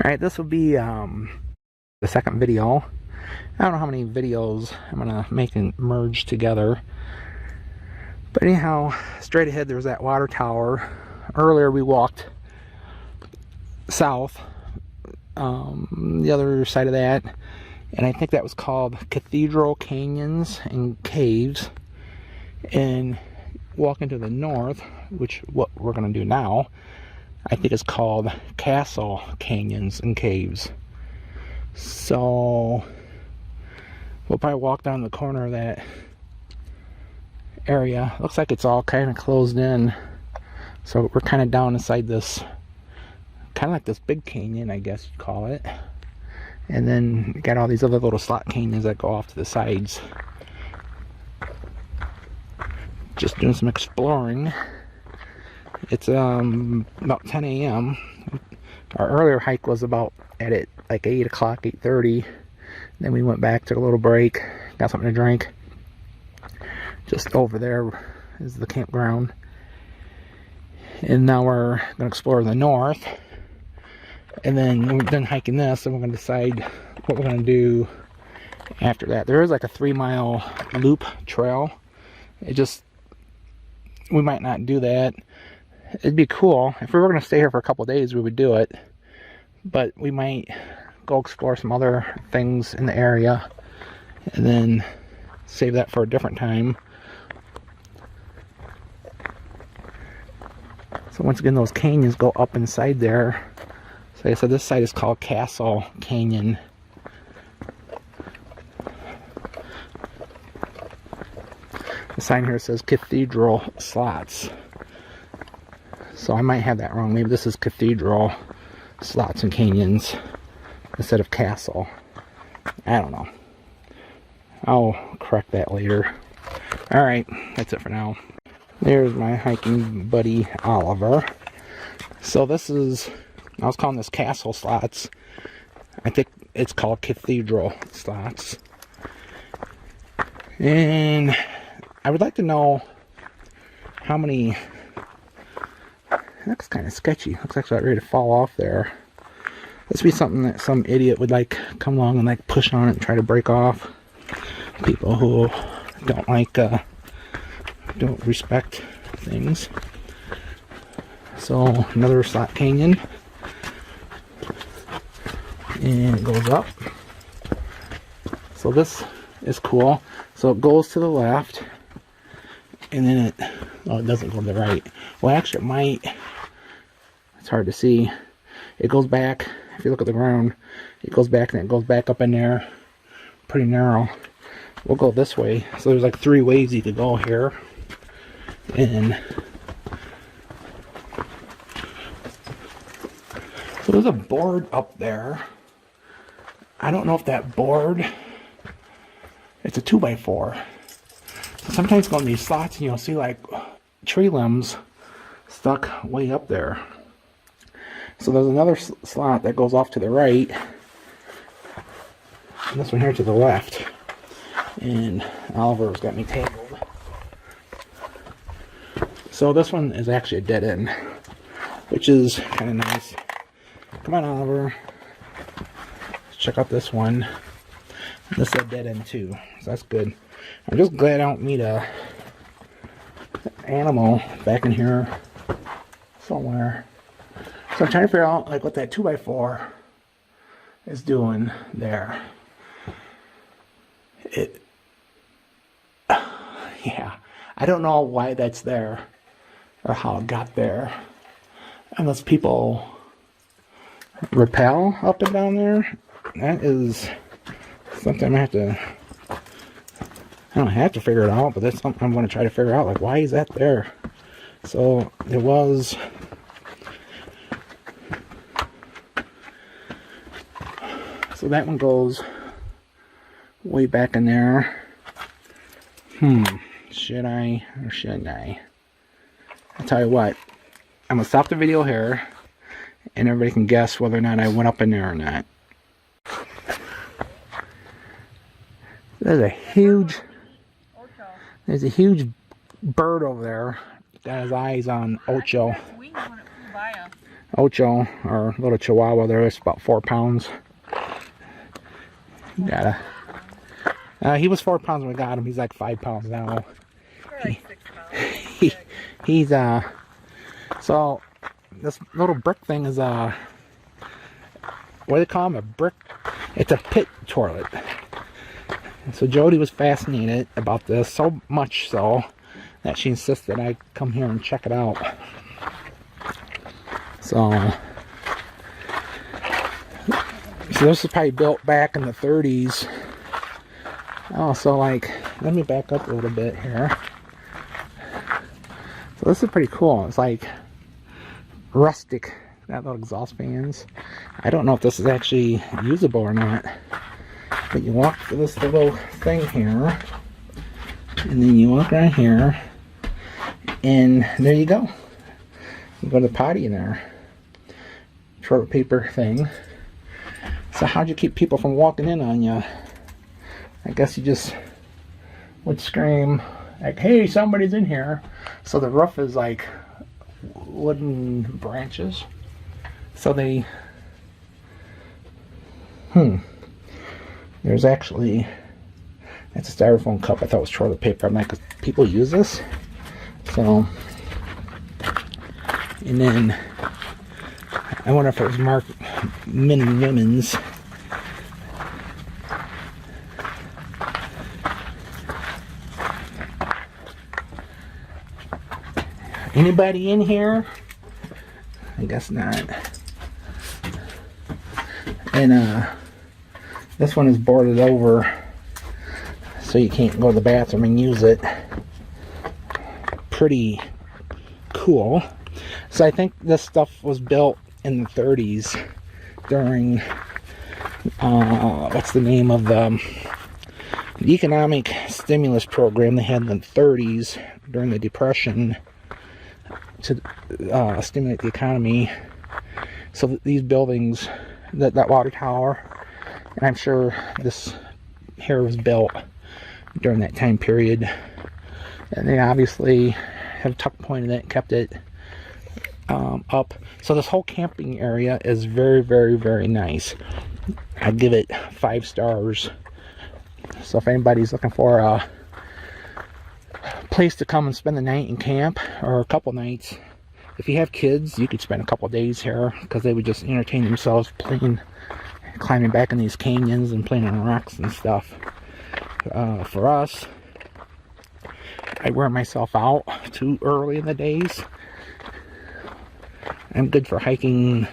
Alright, this will be the second video. I don't know how many videos I'm going to make and merge together. But anyhow, straight ahead there's that water tower. Earlier we walked south, the other side of that. And I think that was called Cathedral Canyons and Caves. And walking to the north, which what we're going to do now, I think it's called Castle Canyons and Caves. So we'll probably walk down the corner of that area. Looks like it's all kind of closed in. So we're kind of down inside this, kind of like this big canyon, I guess you'd call it. And then you got all these other little slot canyons that go off to the sides. Just doing some exploring. It's about 10 a.m. Our earlier hike was about at like 8 o'clock, 8:30. Then we went back, took a little break, got something to drink. Just over there is the campground. And now we're going to explore the north. And then when we're done hiking this, then we're going to decide what we're going to do after that. There is like a 3-mile loop trail. We might not do that. It'd be cool. If we were going to stay here for a couple of days, we would do it. But we might go explore some other things in the area and then save that for a different time. So once again, those canyons go up inside there. So like I said, this side is called Castle Canyon. The sign here says Cathedral Slots. So I might have that wrong. Maybe this is Cathedral Slots and Canyons instead of Castle. I don't know. I'll correct that later. Alright, that's it for now. There's my hiking buddy Oliver. So this is, I was calling this Castle Slots. I think it's called Cathedral Slots. And I would like to know how many. Looks kind of sketchy. Looks like it's about ready to fall off there. This would be something that some idiot would like come along and like push on it and try to break off. People who don't like, don't respect things. So another slot canyon, and it goes up. So this is cool. So it goes to the left, and then it doesn't go to the right. Well, actually it might. It's hard to see. It goes back. If you look at the ground, it goes back and it goes back up in there. Pretty narrow. We'll go this way. So there's like 3 ways you could go here. And so there's a board up there. I don't know if that board, it's a 2x4. So sometimes go in these slots and you'll see like tree limbs stuck way up there. So there's another slot that goes off to the right, and this one here to the left. And Oliver's got me tangled. So this one is actually a dead end, which is kind of nice. Come on, Oliver. Let's check out this one. This is a dead end too, so that's good. I'm just glad I don't meet a animal back in here somewhere. So I'm trying to figure out like what that 2x4 is doing there. Yeah, I don't know why that's there or how it got there. Unless people rappel up and down there. That is something I don't have to figure it out, but that's something I'm going to try to figure out. Like, why is that there? So it was. So that one goes way back in there. Should I or shouldn't I? I'll tell you what. I'm going to stop the video here and everybody can guess whether or not I went up in there or not. There's a huge bird over there. Got his eyes on Ocho. Ocho, our little Chihuahua there, is about 4 pounds. He was 4 pounds when we got him. He's like 5 pounds now. Like 6 pounds. He's so this little brick thing is what do they call him? A brick? It's a pit toilet. So Jody was fascinated about this, so much so that she insisted I come here and check it out. So this was probably built back in the 30s. Oh, so like, let me back up a little bit here. So this is pretty cool. It's like rustic. Got little exhaust fans. I don't know if this is actually usable or not. But you walk through this little thing here. And then you walk around here. And there you go. You go to the potty in there. Toilet paper thing. So how'd you keep people from walking in on you? I guess you just would scream like, hey, somebody's in here. So the roof is like wooden branches. So they there's actually, that's a styrofoam cup. I thought it was toilet paper. I'm like, people use this? So, and then I wonder if it was marked men and women's. Anybody in here? I guess not. And this one is boarded over, so you can't go to the bathroom and use it. Pretty cool. So I think this stuff was built in the 30s during what's the name of the economic stimulus program they had in the 30s during the Depression to stimulate the economy. So these buildings, that water tower, and I'm sure this here was built during that time period, and they obviously have tuck pointed it and kept it up. So this whole camping area is very, very, very nice. I'd give it 5 stars. So if anybody's looking for a place to come and spend the night and camp, or a couple nights, if you have kids, you could spend a couple days here, because they would just entertain themselves playing, climbing back in these canyons and playing on rocks and stuff. For us, I wear myself out too early in the days. I'm good for hiking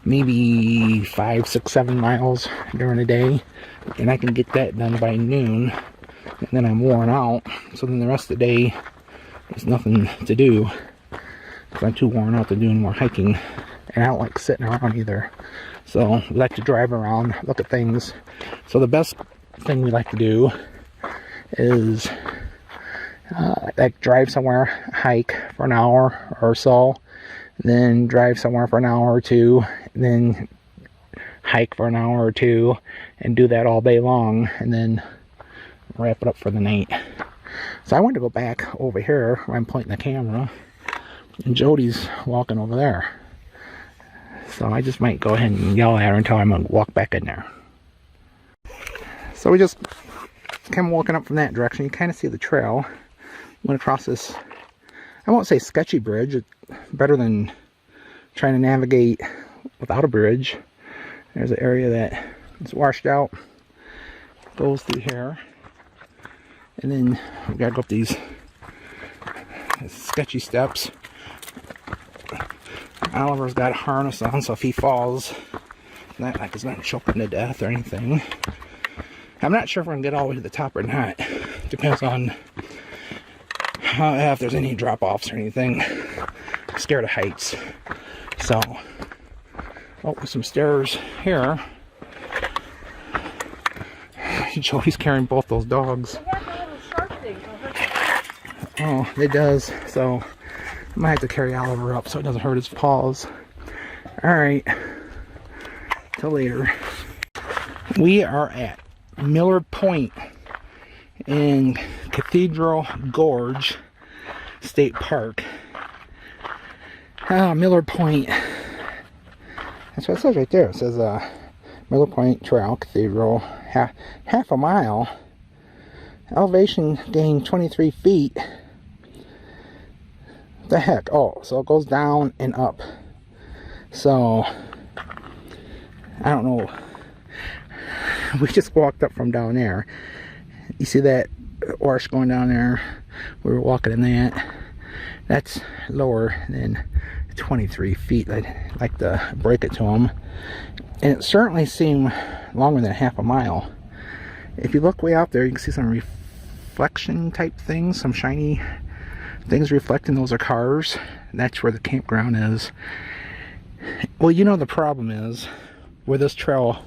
maybe 5, 6, 7 miles during the day, and I can get that done by noon, and then I'm worn out. So then the rest of the day there's nothing to do, because I'm too worn out to do any more hiking, and I don't like sitting around either. So we like to drive around, look at things. So the best thing we like to do is like drive somewhere, hike for an hour or so, then drive somewhere for an hour or two, then hike for an hour or two, and do that all day long, and then wrap it up for the night. So I want to go back over here where I'm pointing the camera, and Jody's walking over there. So I just might go ahead and yell at her until I'm going to walk back in there. So we just came walking up from that direction. You kind of see the trail. Went across this, I won't say sketchy bridge. It's better than trying to navigate without a bridge. There's an area that is washed out. Goes through here. And then we gotta go up these sketchy steps. Oliver's got a harness on, so if he falls, not like he's not choking to death or anything. I'm not sure if we're gonna get all the way to the top or not. Depends on if there's any drop-offs or anything. I'm scared of heights. So, oh, there's some stairs here. Joey's carrying both those dogs. Oh, it does. So I might have to carry Oliver up so it doesn't hurt his paws. Alright. Till later. We are at Miller Point in Cathedral Gorge State Park. Miller Point. That's what it says right there. It says Miller Point Trail, Cathedral, half a mile. Elevation gain 23 feet. What the heck? Oh, so it goes down and up. So, I don't know. We just walked up from down there. You see that arch going down there? We were walking in that. That's lower than 23 feet. I'd like to break it to them. And it certainly seemed longer than half a mile. If you look way out there, you can see some reflection type things, some shiny things reflecting. Those are cars. That's where the campground is. Well, you know, the problem is where this trail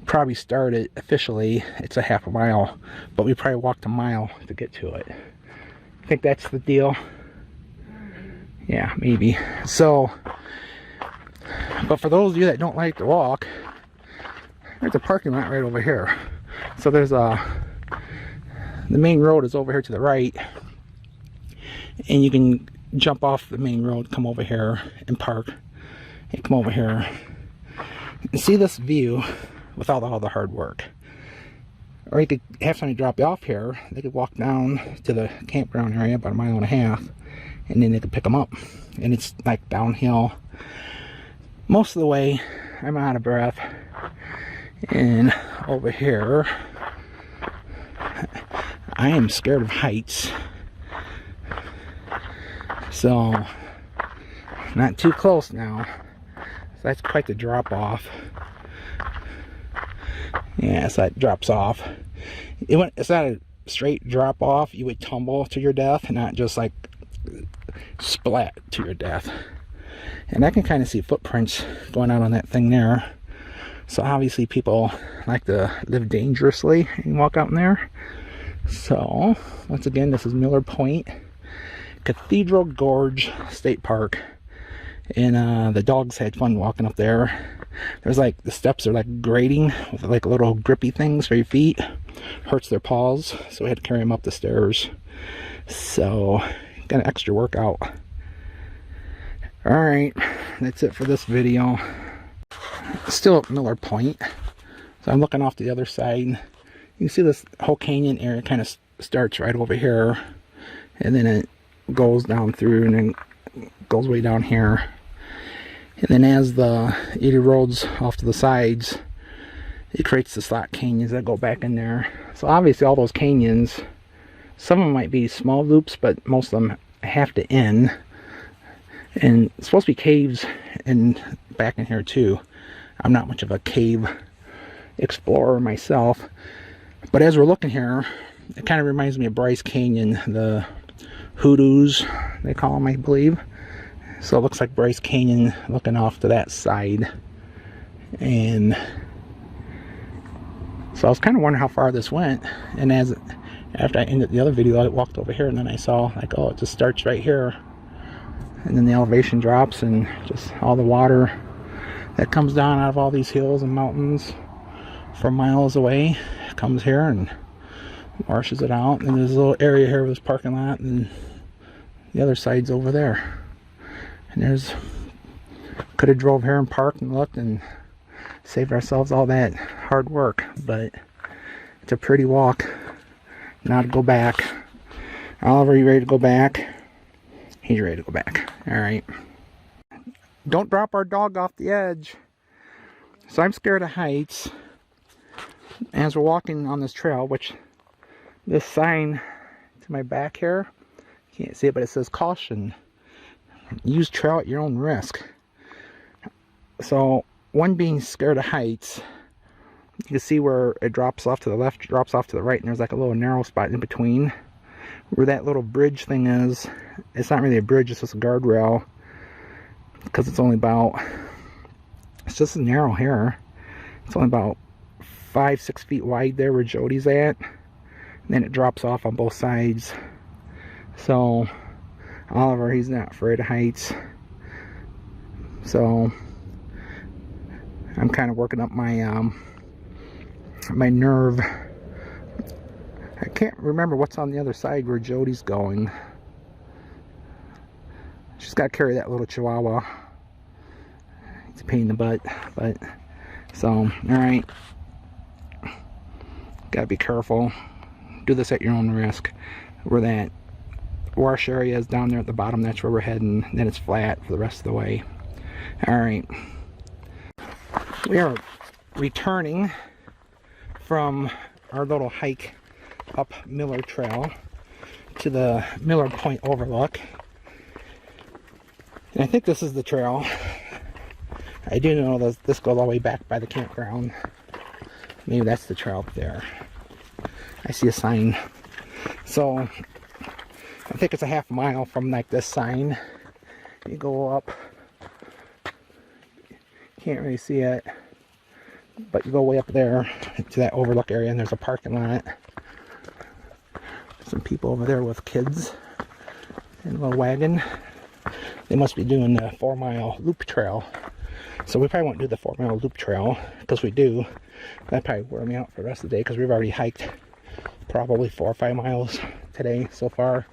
probably started officially, it's a half a mile, but we probably walked a mile to get to it. I think that's the deal. Yeah, maybe. So, but for those of you that don't like to walk, there's a parking lot right over here. So there's the main road is over here to the right, and you can jump off the main road, come over here and park, and come over here and see this view without all the hard work. Or you could have somebody drop you off here. They could walk down to the campground area about 1.5 miles, and then they could pick them up. And it's like downhill most of the way. I'm out of breath. And over here, I am scared of heights. So, not too close now. So that's quite the drop off. Yeah, so that drops off. It's not a straight drop off. You would tumble to your death, not just like splat to your death. And I can kind of see footprints going out on that thing there. So obviously people like to live dangerously and walk out in there. So once again, this is Miller Point, Cathedral Gorge State Park. And the dogs had fun walking up there. There's like, the steps are like grating with like little grippy things for your feet. Hurts their paws, so we had to carry them up the stairs. So, got an extra workout. Alright, that's it for this video. Still at Miller Point. So I'm looking off to the other side. You can see this whole canyon area kind of starts right over here. And then it goes down through and then goes way down here. And then as the 80 roads off to the sides, it creates the slot canyons that go back in there. So obviously all those canyons, some of them might be small loops, but most of them have to end. And it's supposed to be caves and back in here too. I'm not much of a cave explorer myself, but as we're looking here, it kind of reminds me of Bryce Canyon, the hoodoos they call them, I believe. So it looks like Bryce Canyon looking off to that side. And so I was kind of wondering how far this went. And after I ended the other video, I walked over here and then I saw like, oh, it just starts right here. And then the elevation drops and just all the water that comes down out of all these hills and mountains from miles away comes here and washes it out. And there's a little area here with this parking lot, and the other side's over there. And there's, could have drove here and parked and looked and saved ourselves all that hard work, but it's a pretty walk. Now to go back. Oliver, you ready to go back? He's ready to go back. Alright. Don't drop our dog off the edge. So I'm scared of heights. As we're walking on this trail, which this sign to my back here, you can't see it, but it says caution. Use trail at your own risk. So, one being scared of heights, you can see where it drops off to the left, drops off to the right, and there's like a little narrow spot in between. Where that little bridge thing is, it's not really a bridge, it's just a guardrail. Because it's only about, it's just narrow here. It's only about 5-6 feet wide there where Jody's at. And then it drops off on both sides. So, Oliver, he's not afraid of heights. So, I'm kind of working up my my nerve. I can't remember what's on the other side where Jody's going. She's got to carry that little chihuahua. It's a pain in the butt, but so all right. Gotta be careful. Do this at your own risk. Where that wash area is down there at the bottom, that's where we're heading. Then it's flat for the rest of the way. All right. We are returning from our little hike up Miller Trail to the Miller Point Overlook. And I think this is the trail. I do know this goes all the way back by the campground. Maybe that's the trail up there. I see a sign. So I think it's a half mile from like this sign. You go up. Can't really see it. But you go way up there to that overlook area and there's a parking lot. Some people over there with kids in a little wagon. They must be doing the 4-mile loop trail. So we probably won't do the 4-mile loop trail, because we do. That probably wear me out for the rest of the day, because we've already hiked probably 4 or 5 miles today so far.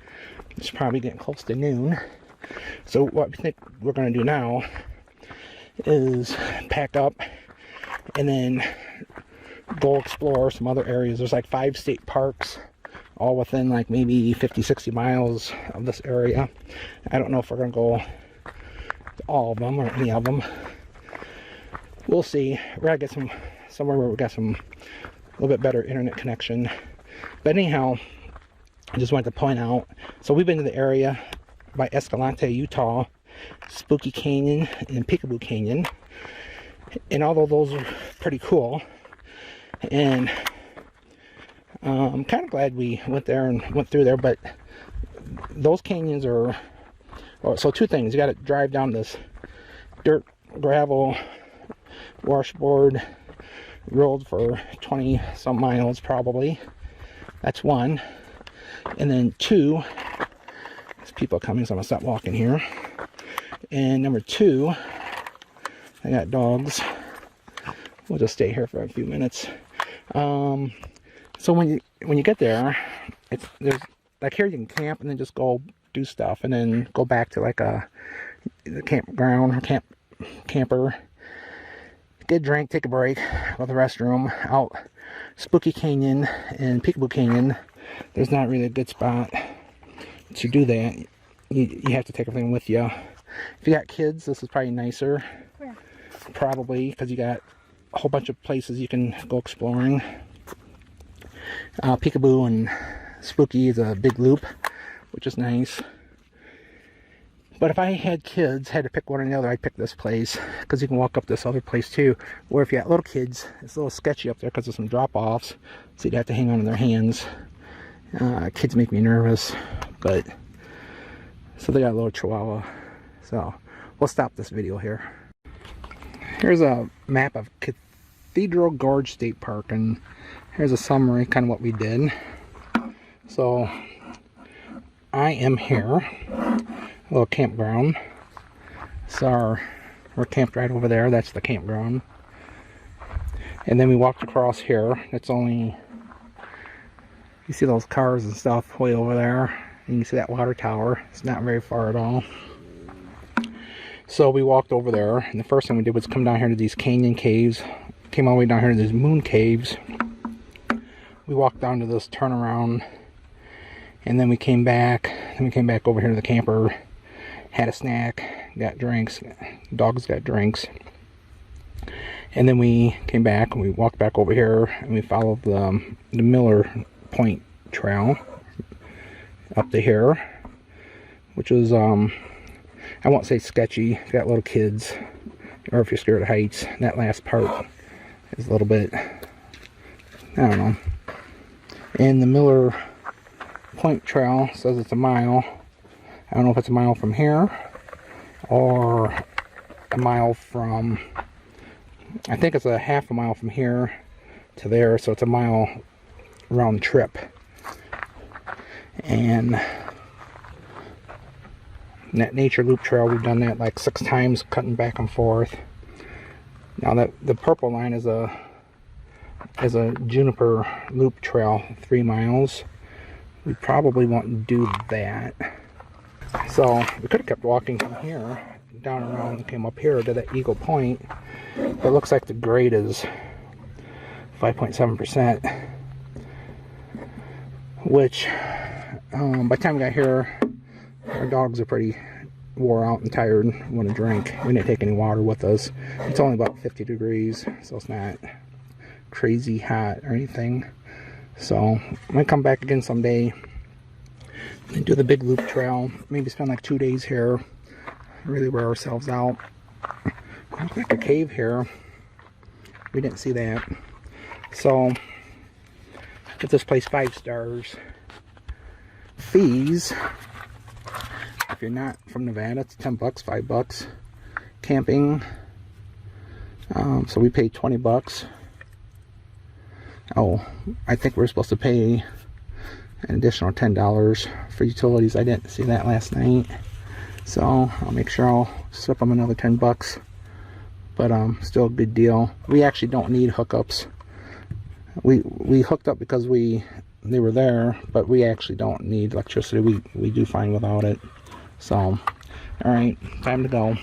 It's probably getting close to noon. So what we think we're going to do now is pack up and then go explore some other areas. There's like 5 state parks all within like maybe 50-60 miles of this area. I don't know if we're going to go to all of them or any of them. We'll see. We're going to get somewhere where we got a little bit better internet connection. But anyhow, I just wanted to point out, so we've been to the area by Escalante, Utah, Spooky Canyon, and Peekaboo Canyon. And although those are pretty cool, and I'm kind of glad we went there and went through there, but those canyons are, so 2 things. You got to drive down this dirt, gravel, washboard road for 20 some miles probably. That's 1. And then 2, there's people coming, so I'm gonna stop walking here. And number 2, I got dogs. We'll just stay here for a few minutes. So when you get there, there's like here you can camp and then just go do stuff and then go back to like the campground or camper. Get a drink, take a break, go to the restroom. Out Spooky Canyon and Peekaboo Canyon, there's not really a good spot to do that. You have to take everything with you. If you got kids, this is probably nicer. Yeah. Probably because you got a whole bunch of places you can go exploring. Peekaboo and Spooky is a big loop, which is nice. But if I had kids, had to pick one or the other, I'd pick this place, because you can walk up this other place too. Or if you got little kids, it's a little sketchy up there because of some drop-offs, so you'd have to hang on to their hands. Kids make me nervous, but so they got a little chihuahua. So we'll stop this video here. Here's a map of Cathedral Gorge State Park, and here's a summary, kind of what we did. So I am here, a little campground. So we're camped right over there. That's the campground. And then we walked across here. It's only, you see those cars and stuff way over there, and you see that water tower. It's not very far at all. So we walked over there, and the first thing we did was come down here to these canyon caves. Came all the way down here to these moon caves. We walked down to this turnaround, and then we came back. Then we came back over here to the camper, had a snack, got drinks. Dogs got drinks. And then we came back and we walked back over here and we followed the Miller Point Trail up to here, which is I won't say sketchy if you got little kids or if you're scared of heights. That last part is a little bit, I don't know. And the Miller Point Trail says it's a mile. I don't know if it's a mile from here or a mile from, I think it's a half a mile from here to there, so it's a mile round trip. And that nature loop trail, we've done that like 6 times, cutting back and forth. Now that the purple line is a juniper loop trail, 3 miles. We probably won't do that. So we could have kept walking from here down around and came up here to that Eagle Point. It looks like the grade is 5.7%, which by the time we got here, our dogs are pretty wore out and tired, want to drink. We didn't take any water with us. It's only about 50 degrees, so it's not crazy hot or anything. So I'm gonna come back again someday and do the big loop trail. Maybe spend like 2 days here, really wear ourselves out. Looks like a cave here. We didn't see that. So get this place 5 stars. Fees, if you're not from Nevada, it's 10 bucks, 5 bucks. Camping, so we paid 20 bucks. Oh, I think we're supposed to pay an additional $10 for utilities. I didn't see that last night, so I'll make sure I'll slip them another 10 bucks. But still a good deal. We actually don't need hookups. We hooked up because they were there, but we actually don't need electricity. We do fine without it. So, all right, time to go.